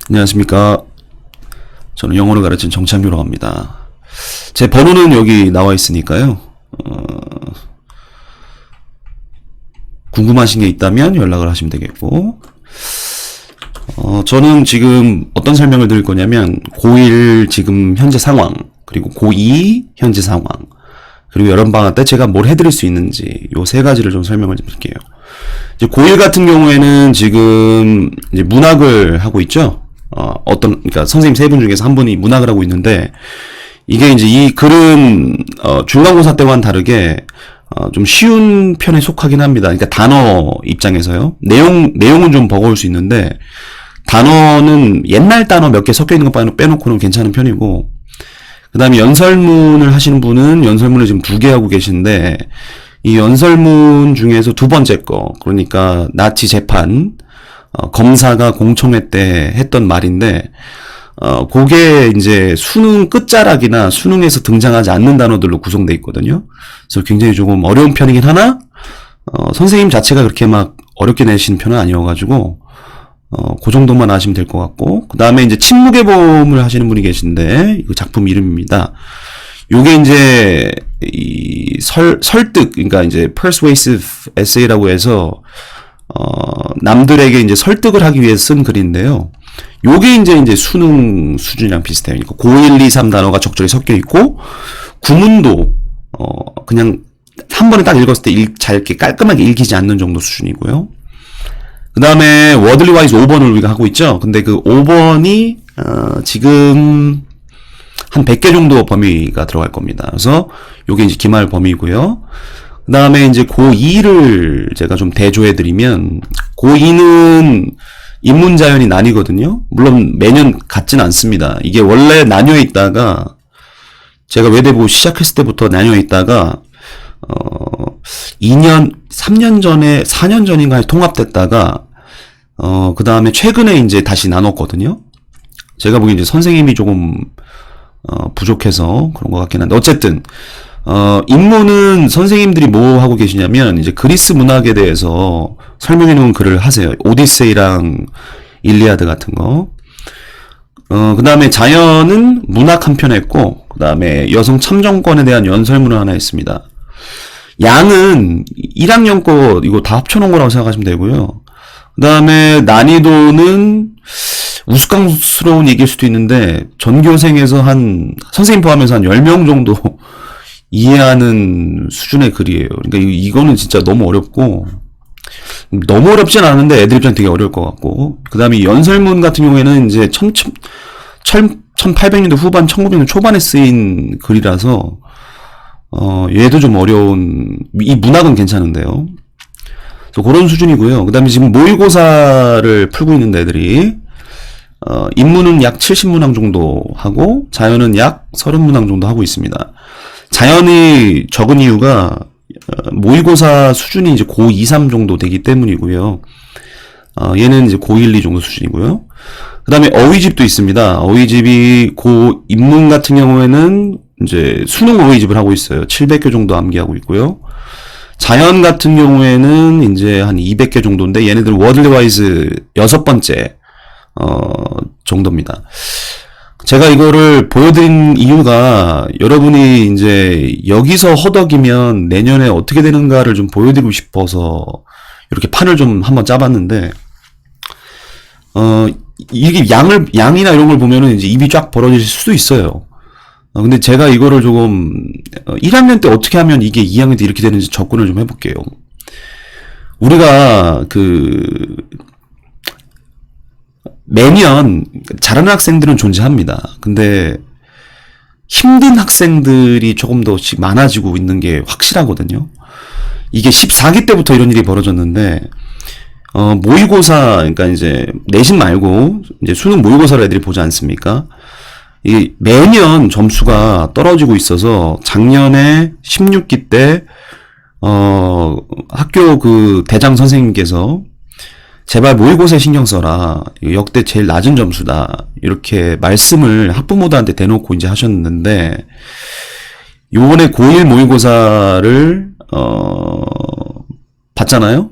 안녕하십니까. 저는 영어를 가르치는 정창규라고 합니다. 제 번호는 여기 나와 있으니까요. 궁금하신 게 있다면 연락을 하시면 되겠고, 저는 지금 어떤 설명을 드릴 거냐면, 고1 지금 현재 상황, 그리고 고2 현재 상황, 그리고 여름방학 때 제가 뭘 해드릴 수 있는지, 요 세 가지를 좀 설명을 좀 드릴게요. 이제 고1 같은 경우에는 지금 이제 문학을 하고 있죠. 그러니까 선생님 세 분 중에서 한 분이 문학을 하고 있는데, 이게 이제 이 글은, 중간고사 때와는 다르게, 좀 쉬운 편에 속하긴 합니다. 그러니까 단어 입장에서요. 내용은 좀 버거울 수 있는데, 단어는 옛날 단어 몇 개 섞여 있는 거 빼놓고는 괜찮은 편이고, 그 다음에 연설문을 하시는 분은 연설문을 지금 2개 하고 계신데, 이 연설문 중에서 두 번째 거, 그러니까 나치 재판, 검사가 공청회 때 했던 말인데, 그게 이제 수능 끝자락이나 수능에서 등장하지 않는 단어들로 구성되어 있거든요. 그래서 굉장히 조금 어려운 편이긴 하나, 선생님 자체가 그렇게 막 어렵게 내신 편은 아니어가지고, 그 정도만 아시면 될 것 같고, 그 다음에 이제 침묵의 봄을 하시는 분이 계신데, 이거 작품 이름입니다. 요게 이제, 설득, 그러니까 이제 persuasive essay라고 해서, 남들에게 이제 설득을 하기 위해 쓴 글인데요. 요게 이제 수능 수준이랑 비슷해요. 그러니까 고1, 2, 3 단어가 적절히 섞여 있고, 구문도, 그냥 한 번에 딱 읽었을 때 잘 이렇게 깔끔하게 읽히지 않는 정도 수준이고요. 그 다음에 워들리 와이즈 5번을 우리가 하고 있죠. 근데 그 5번이, 지금 한 100개 정도 범위가 들어갈 겁니다. 그래서 요게 이제 기말 범위고요. 그 다음에 이제 고2를 제가 좀 대조해드리면, 고2는 인문자연이 나뉘거든요. 물론 매년 같진 않습니다. 이게 원래 나뉘어 있다가, 제가 외대부 시작했을 때부터 나뉘어 있다가, 3년 전에, 4년 전인가에 통합됐다가, 그 다음에 최근에 이제 다시 나눴거든요. 제가 보기엔 이제 선생님이 조금, 부족해서 그런 것 같긴 한데, 어쨌든, 인문은 선생님들이 뭐 하고 계시냐면, 이제 그리스 문학에 대해서 설명해 놓은 글을 하세요. 오디세이랑 일리아드 같은 거. 그 다음에 자연은 문학 한 편 했고, 그 다음에 여성 참정권에 대한 연설문을 하나 했습니다. 양은 1학년 거 이거 다 합쳐놓은 거라고 생각하시면 되고요. 그 다음에 난이도는 우스꽝스러운 얘기일 수도 있는데, 전교생에서 선생님 포함해서 한 10명 정도 이해하는 수준의 글이에요. 그러니까 이거는 진짜 너무 어렵고, 너무 어렵진 않은데 애들 입장에 되게 어려울 것 같고, 그 다음에 연설문 같은 경우에는 이제 1800년대 후반, 1900년대 초반에 쓰인 글이라서, 얘도 좀 어려운, 이 문학은 괜찮은데요. 그래서 그런 수준이고요. 그 다음에 지금 모의고사를 풀고 있는 애들이, 인문은 약 70문항 정도 하고, 자연은 약 30문항 정도 하고 있습니다. 자연이 적은 이유가, 모의고사 수준이 이제 고2, 3 정도 되기 때문이고요. 얘는 이제 고1, 2 정도 수준이고요. 그 다음에 어휘집도 있습니다. 어휘집이 인문 같은 경우에는 이제 수능 어휘집을 하고 있어요. 700개 정도 암기하고 있고요. 자연 같은 경우에는 이제 한 200개 정도인데, 얘네들 워들리 와이즈 6번째, 정도입니다. 제가 이거를 보여드린 이유가, 여러분이 이제 여기서 허덕이면 내년에 어떻게 되는가를 좀 보여드리고 싶어서 이렇게 판을 좀 한번 짜봤는데, 이게 양이나 이런 걸 보면은 이제 입이 쫙 벌어질 수도 있어요. 근데 제가 이거를 조금, 1학년 때 어떻게 하면 이게 2학년 때 이렇게 되는지 접근을 좀 해볼게요. 우리가 매년 잘하는 학생들은 존재합니다. 근데 힘든 학생들이 조금 더씩 많아지고 있는 게 확실하거든요. 이게 14기 때부터 이런 일이 벌어졌는데, 모의고사, 그러니까 이제 내신 말고 이제 수능 모의고사를 애들이 보지 않습니까? 이 매년 점수가 떨어지고 있어서 작년에 16기 때 학교 그 대장 선생님께서 제발 모의고사에 신경 써라. 역대 제일 낮은 점수다. 이렇게 말씀을 학부모들한테 대놓고 이제 하셨는데, 요번에 고1 모의고사를, 봤잖아요?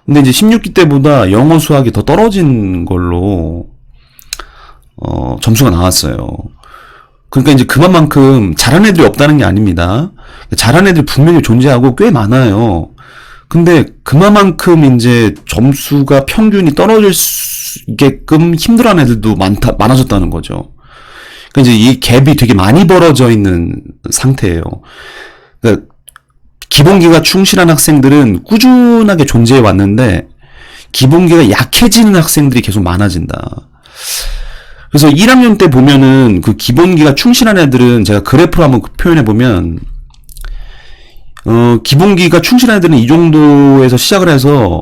근데 이제 16기 때보다 영어 수학이 더 떨어진 걸로 점수가 나왔어요. 그러니까 이제 그만큼 잘하는 애들이 없다는 게 아닙니다. 잘하는 애들이 분명히 존재하고 꽤 많아요. 근데 그만큼 이제 점수가 평균이 떨어질 수게끔 힘들어하는 애들도 많아졌다는 거죠. 그러니까 이제 이 갭이 되게 많이 벌어져 있는 상태예요. 그러니까 기본기가 충실한 학생들은 꾸준하게 존재해 왔는데 기본기가 약해지는 학생들이 계속 많아진다. 그래서 1학년 때 보면은 그 기본기가 충실한 애들은 제가 그래프로 한번 표현해 보면 기본기가 충실한 애들은 이 정도에서 시작을 해서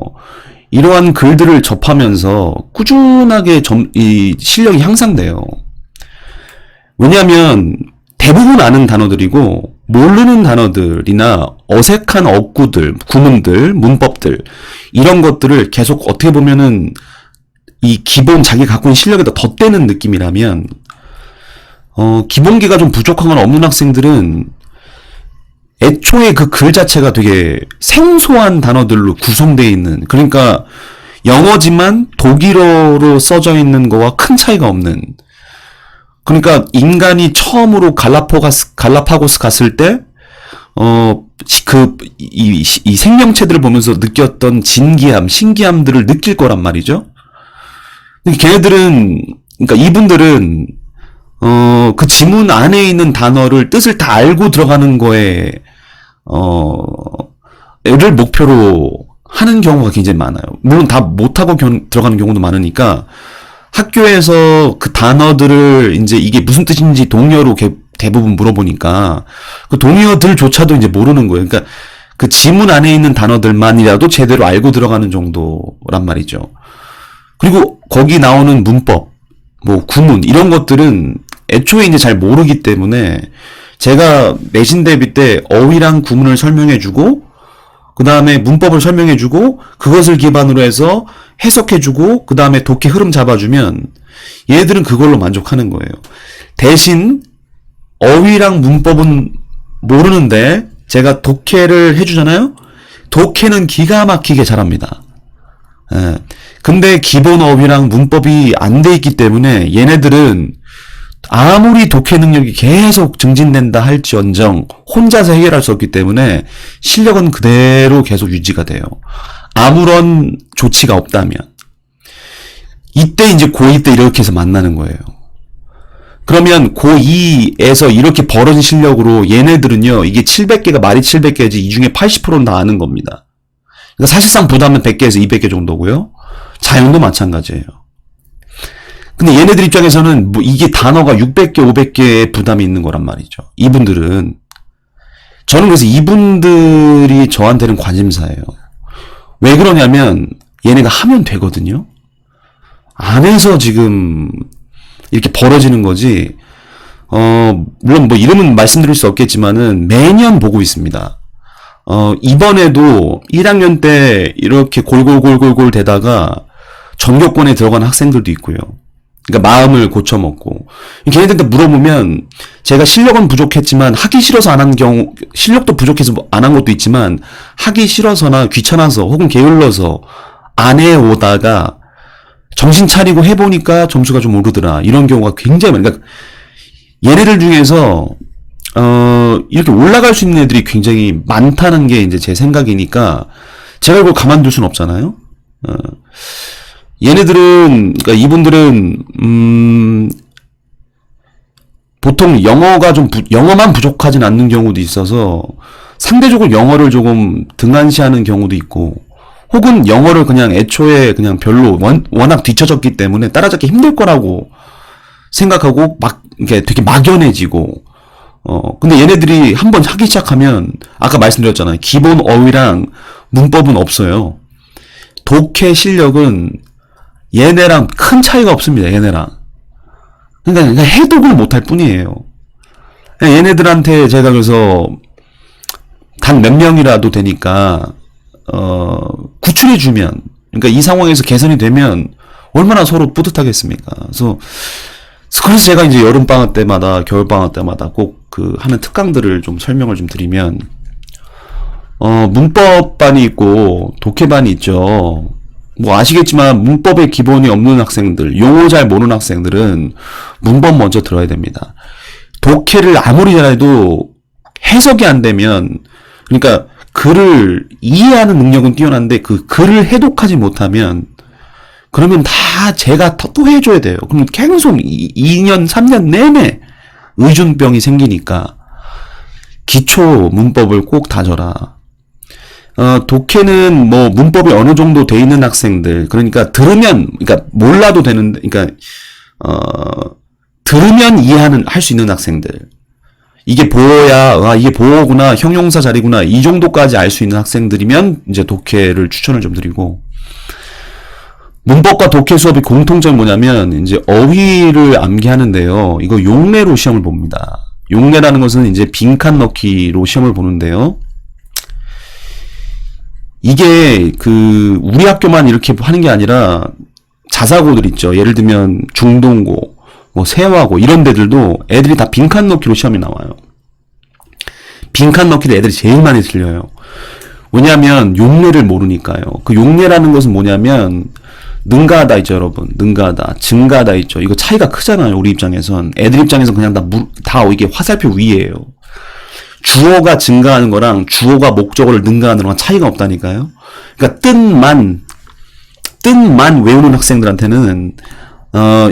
이러한 글들을 접하면서 꾸준하게 이 실력이 향상돼요. 왜냐하면 대부분 아는 단어들이고 모르는 단어들이나 어색한 어구들, 구문들, 문법들 이런 것들을 계속 어떻게 보면은 이 기본 자기 갖고 있는 실력에다 덧대는 느낌이라면 기본기가 좀 부족한 없는 학생들은 애초에 그 글 자체가 되게 생소한 단어들로 구성되어 있는, 그러니까 영어지만 독일어로 써져 있는 거와 큰 차이가 없는, 그러니까 인간이 처음으로 갈라파고스 갔을 때 이 생명체들을 보면서 느꼈던 진기함, 신기함들을 느낄 거란 말이죠. 걔네들은, 그러니까 이분들은 그 지문 안에 있는 단어를 뜻을 다 알고 들어가는 거에 를 목표로 하는 경우가 굉장히 많아요. 물론 다 못하고 들어가는 경우도 많으니까 학교에서 그 단어들을 이제 이게 무슨 뜻인지 동의어로 대부분 물어보니까 그 동의어들조차도 이제 모르는 거예요. 그러니까 그 지문 안에 있는 단어들만이라도 제대로 알고 들어가는 정도란 말이죠. 그리고 거기 나오는 문법, 뭐 구문 이런 것들은 애초에 이제 잘 모르기 때문에 제가 내신 대비 때 어휘랑 구문을 설명해주고 그 다음에 문법을 설명해주고 그것을 기반으로 해서 해석해주고 그 다음에 독해 흐름 잡아주면 얘들은 그걸로 만족하는 거예요. 대신 어휘랑 문법은 모르는데 제가 독해를 해주잖아요. 독해는 기가 막히게 잘합니다. 예. 근데 기본 어휘랑 문법이 안 돼 있기 때문에 얘네들은 아무리 독해 능력이 계속 증진된다 할지언정 혼자서 해결할 수 없기 때문에 실력은 그대로 계속 유지가 돼요. 아무런 조치가 없다면. 이때 이제 고2 때 이렇게 해서 만나는 거예요. 그러면 고2에서 이렇게 벌어진 실력으로 얘네들은요, 이게 700개가 말이 700개지 이 중에 80%는 다 아는 겁니다. 그러니까 사실상 부담은 100개에서 200개 정도고요. 자연도 마찬가지예요. 근데 얘네들 입장에서는 뭐 이게 단어가 600개, 500개의 부담이 있는 거란 말이죠. 이분들은. 저는 그래서 이분들이 저한테는 관심사예요. 왜 그러냐면 얘네가 하면 되거든요. 안 해서 지금 이렇게 벌어지는 거지. 물론 뭐 이름은 말씀드릴 수 없겠지만은 매년 보고 있습니다. 이번에도 1학년 때 이렇게 골골골골골 되다가 전교권에 들어간 학생들도 있고요. 그러니까 마음을 고쳐먹고. 걔네들한테 물어보면 제가 실력은 부족했지만 하기 싫어서 안 한 경우, 실력도 부족해서 안 한 것도 있지만 하기 싫어서나 귀찮아서 혹은 게을러서 안 해오다가 정신 차리고 해보니까 점수가 좀 오르더라. 이런 경우가 굉장히 많아요. 그러니까 얘네들 중에서 이렇게 올라갈 수 있는 애들이 굉장히 많다는 게 이제 제 생각이니까 제가 이걸 가만둘 순 없잖아요. 얘네들은, 그러니까 이분들은 보통 영어만 부족하진 않는 경우도 있어서 상대적으로 영어를 조금 등한시하는 경우도 있고, 혹은 영어를 그냥 애초에 그냥 별로 워낙 뒤처졌기 때문에 따라잡기 힘들 거라고 생각하고 이게 되게 막연해지고, 근데 얘네들이 한번 하기 시작하면 아까 말씀드렸잖아요. 기본 어휘랑 문법은 없어요. 독해 실력은 얘네랑 큰 차이가 없습니다. 얘네랑. 그러니까 해독을 못할 뿐이에요. 얘네들한테 제가 그래서 단 몇 명이라도 되니까 구출해주면, 그러니까 이 상황에서 개선이 되면 얼마나 서로 뿌듯하겠습니까? 그래서 제가 이제 여름방학 때마다, 겨울방학 때마다 꼭 하는 특강들을 좀 설명을 좀 드리면, 문법반이 있고 독해반이 있죠. 뭐 아시겠지만 문법의 기본이 없는 학생들, 용어 잘 모르는 학생들은 문법 먼저 들어야 됩니다. 독해를 아무리 잘해도 해석이 안 되면, 그러니까 글을 이해하는 능력은 뛰어난데 그 글을 해독하지 못하면, 그러면 다 제가 또 해줘야 돼요. 그럼 계속 2년, 3년 내내 의존병이 생기니까 기초 문법을 꼭 다져라. 독해는 뭐 문법이 어느 정도 돼 있는 학생들, 그러니까 그러니까 몰라도 되는데, 그러니까 들으면 할 수 있는 학생들. 이게 보어야, 이게 보어구나, 형용사 자리구나, 이 정도까지 알 수 있는 학생들이면 이제 독해를 추천을 좀 드리고, 문법과 독해 수업의 공통점이 뭐냐면 이제 어휘를 암기하는데요. 이거 용례로 시험을 봅니다. 용례라는 것은 이제 빈칸 넣기로 시험을 보는데요. 이게 우리 학교만 이렇게 하는 게 아니라 자사고들 있죠. 예를 들면 중동고, 뭐 세화고 이런 데들도 애들이 다 빈칸 넣기로 시험이 나와요. 빈칸 넣기도 애들이 제일 많이 틀려요. 왜냐하면 용례를 모르니까요. 그 용례라는 것은 뭐냐면 능가하다 있죠, 여러분. 능가하다, 증가하다 있죠. 이거 차이가 크잖아요, 우리 입장에선. 애들 입장에선 그냥 다 이게 화살표 위에요. 주어가 증가하는 거랑 주어가 목적어를 능가하는 거랑 차이가 없다니까요. 그러니까 뜻만 외우는 학생들한테는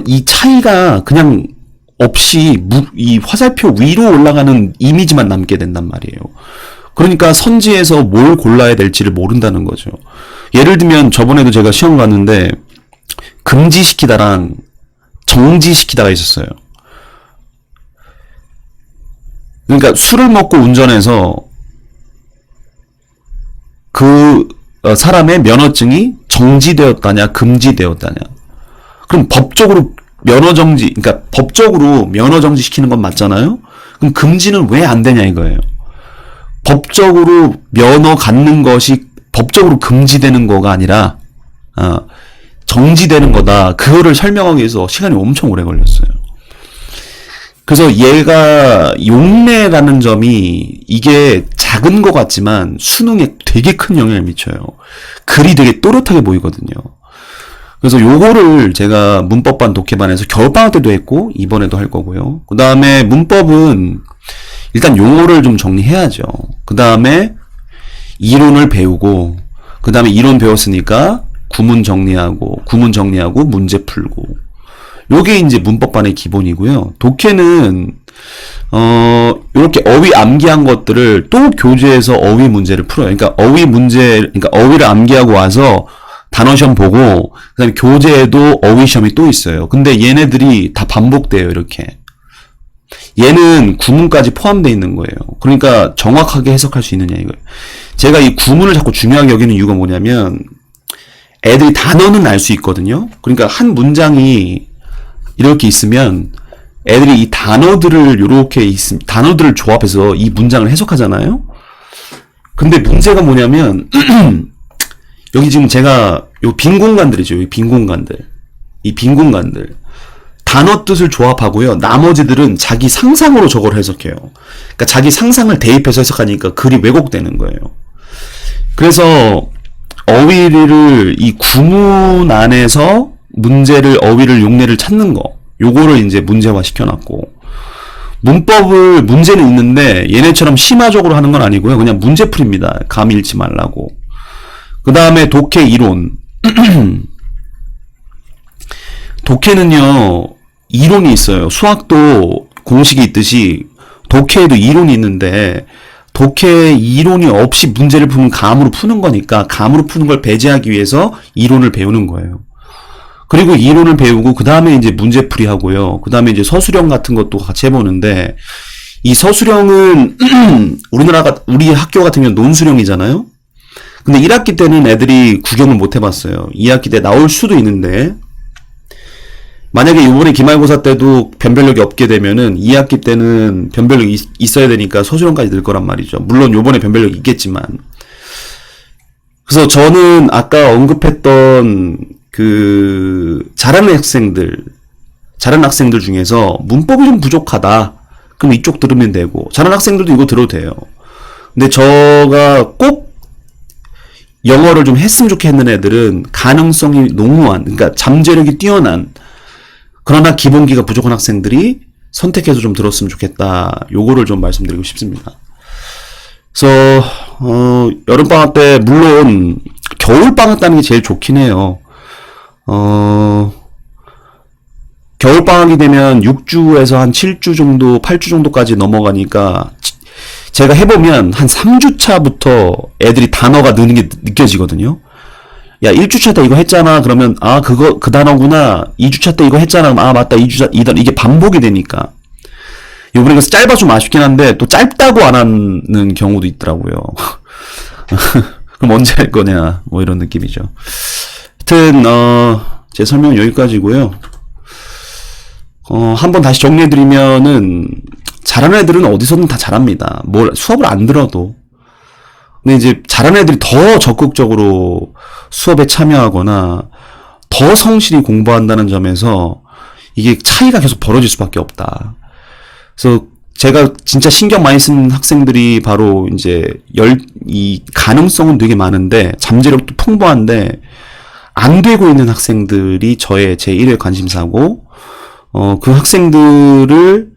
이 차이가 그냥 없이 이 화살표 위로 올라가는 이미지만 남게 된단 말이에요. 그러니까 선지에서 뭘 골라야 될지를 모른다는 거죠. 예를 들면 저번에도 제가 시험 갔는데 금지시키다랑 정지시키다가 있었어요. 그러니까 술을 먹고 운전해서 그 사람의 면허증이 정지되었다냐 금지되었다냐. 그럼 법적으로 법적으로 면허정지 시키는 건 맞잖아요? 그럼 금지는 왜 안 되냐 이거예요. 법적으로 면허 갖는 것이 법적으로 금지되는 거가 아니라 정지되는 거다. 그거를 설명하기 위해서 시간이 엄청 오래 걸렸어요. 그래서 얘가 용례라는 점이 이게 작은 것 같지만 수능에 되게 큰 영향을 미쳐요. 글이 되게 또렷하게 보이거든요. 그래서 요거를 제가 문법반 독해반에서 겨울방학 때도 했고 이번에도 할 거고요. 그 다음에 문법은 일단 용어를 좀 정리해야죠. 그 다음에 이론을 배우고, 그 다음에 이론 배웠으니까 구문 정리하고 문제 풀고. 요게 이제 문법반의 기본이고요. 독해는 이렇게 어휘 암기한 것들을 또 교재에서 어휘 문제를 풀어요. 그러니까 어휘를 암기하고 와서 단어 시험 보고, 그 다음에 교재에도 어휘 시험이 또 있어요. 근데 얘네들이 다 반복돼요, 이렇게. 얘는 구문까지 포함되어 있는 거예요. 그러니까 정확하게 해석할 수 있느냐 이거예요. 제가 이 구문을 자꾸 중요하게 여기는 이유가 뭐냐면 애들이 단어는 알 수 있거든요. 그러니까 한 문장이 이렇게 있으면 애들이 이 단어들을 단어들을 조합해서 이 문장을 해석하잖아요. 근데 문제가 뭐냐면 여기 지금 제가 요 빈 공간들이죠. 이 빈 공간들. 단어 뜻을 조합하고요. 나머지들은 자기 상상으로 저걸 해석해요. 그러니까 자기 상상을 대입해서 해석하니까 글이 왜곡되는 거예요. 그래서 어휘를 이 구문 안에서 어휘를 용례를 찾는 거, 요거를 이제 문제화 시켜놨고, 문제는 있는데 얘네처럼 심화적으로 하는 건 아니고요. 그냥 문제풀이입니다. 감 잃지 말라고. 그 다음에 독해 이론. 독해는요, 이론이 있어요. 수학도 공식이 있듯이 독해에도 이론이 있는데, 독해 이론이 없이 문제를 푸는 감으로 푸는 거니까 감으로 푸는 걸 배제하기 위해서 이론을 배우는 거예요. 그리고 이론을 배우고 그 다음에 이제 문제풀이 하고요. 그 다음에 이제 서술형 같은 것도 같이 해보는데, 이 서술형은 우리 학교 같은 경우는 논술형이잖아요. 근데 1학기 때는 애들이 구경을 못 해봤어요. 2학기 때 나올 수도 있는데, 만약에 이번에 기말고사 때도 변별력이 없게 되면은 2학기 때는 변별력이 있어야 되니까 서술형까지 늘 거란 말이죠. 물론 요번에 변별력이 있겠지만. 그래서 저는 아까 언급했던 잘하는 학생들 중에서 문법이 좀 부족하다. 그럼 이쪽 들으면 되고, 잘하는 학생들도 이거 들어도 돼요. 근데 제가 꼭 영어를 좀 했으면 좋겠는 애들은 가능성이 농후한, 그러니까 잠재력이 뛰어난, 그러나 기본기가 부족한 학생들이 선택해서 좀 들었으면 좋겠다. 요거를 좀 말씀드리고 싶습니다. 그래서 여름방학 때 물론 겨울방학 따는 게 제일 좋긴 해요. 겨울방학이 되면 6주에서 한 7주 정도, 8주 정도까지 넘어가니까 제가 해보면 한 3주 차부터 애들이 단어가 느는 게 느껴지거든요. 야, 1주차 때 이거 했잖아. 그러면, 아, 그 단어구나. 2주차 때 이거 했잖아. 그럼, 아, 맞다. 2주차, 이 단어. 이게 반복이 되니까. 요번에 그래서 짧아 좀 아쉽긴 한데, 또 짧다고 안 하는 경우도 있더라고요. 그럼 언제 할 거냐. 뭐 이런 느낌이죠. 하여튼, 제 설명은 여기까지고요. 한번 다시 정리해드리면은, 잘하는 애들은 어디서든 다 잘합니다. 수업을 안 들어도. 근데 이제 잘하는 애들이 더 적극적으로 수업에 참여하거나 더 성실히 공부한다는 점에서 이게 차이가 계속 벌어질 수밖에 없다. 그래서 제가 진짜 신경 많이 쓴 학생들이 바로 이제 이 가능성은 되게 많은데 잠재력도 풍부한데 안 되고 있는 학생들이 제 1회 관심사고, 그 학생들을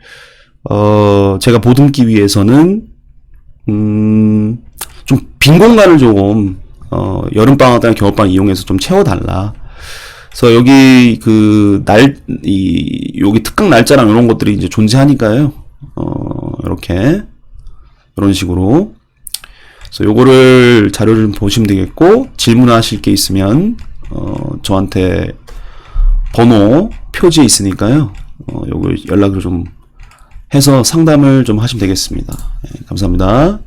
제가 보듬기 위해서는 좀 빈 공간을 조금 여름방학 때나 겨울방학 이용해서 좀 채워달라. 그래서 여기 여기 특강 날짜랑 이런 것들이 이제 존재하니까요. 이렇게 이런 식으로. 그래서 요거를 자료를 좀 보시면 되겠고, 질문하실 게 있으면 저한테 번호 표지에 있으니까요. 요걸 연락을 좀 해서 상담을 좀 하시면 되겠습니다. 네, 감사합니다.